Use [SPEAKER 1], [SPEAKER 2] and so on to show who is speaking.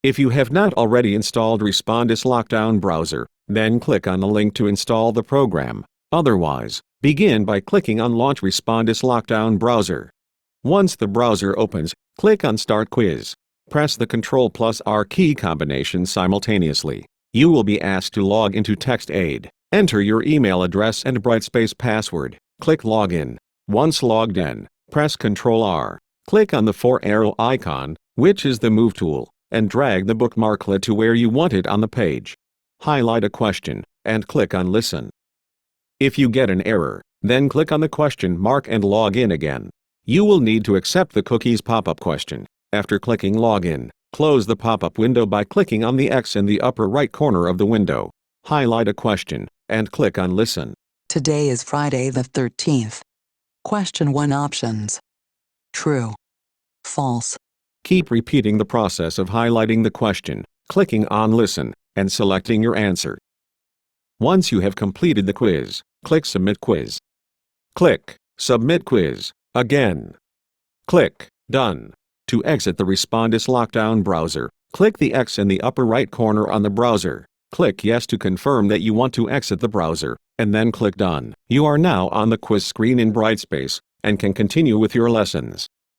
[SPEAKER 1] If you have not already installed Respondus LockDown Browser, then click on the link to install the program. Otherwise, begin by clicking on Launch Respondus LockDown Browser. Once the browser opens, click on Start Quiz. Press the Ctrl+R key combination simultaneously. You will be asked to log into TextAid. Enter your email address and Brightspace password. Click Login. Once logged in, press Ctrl+R. Click on the 4-arrow icon, which is the Move tool, and drag the bookmarklet to where you want it on the page. Highlight a question, and click on Listen. If you get an error, then click on the question mark and log in again. You will need to accept the cookies pop-up question. After clicking Login, close the pop-up window by clicking on the X in the upper right corner of the window. Highlight a question, and click on Listen.
[SPEAKER 2] Today is Friday the 13th. Question 1 options. True. False.
[SPEAKER 1] Keep repeating the process of highlighting the question, clicking on Listen, and selecting your answer. Once you have completed the quiz, click Submit Quiz. Click Submit Quiz again. Click Done. To exit the Respondus LockDown Browser, click the X in the upper right corner on the browser. Click Yes to confirm that you want to exit the browser, and then click Done. You are now on the quiz screen in Brightspace, and can continue with your lessons.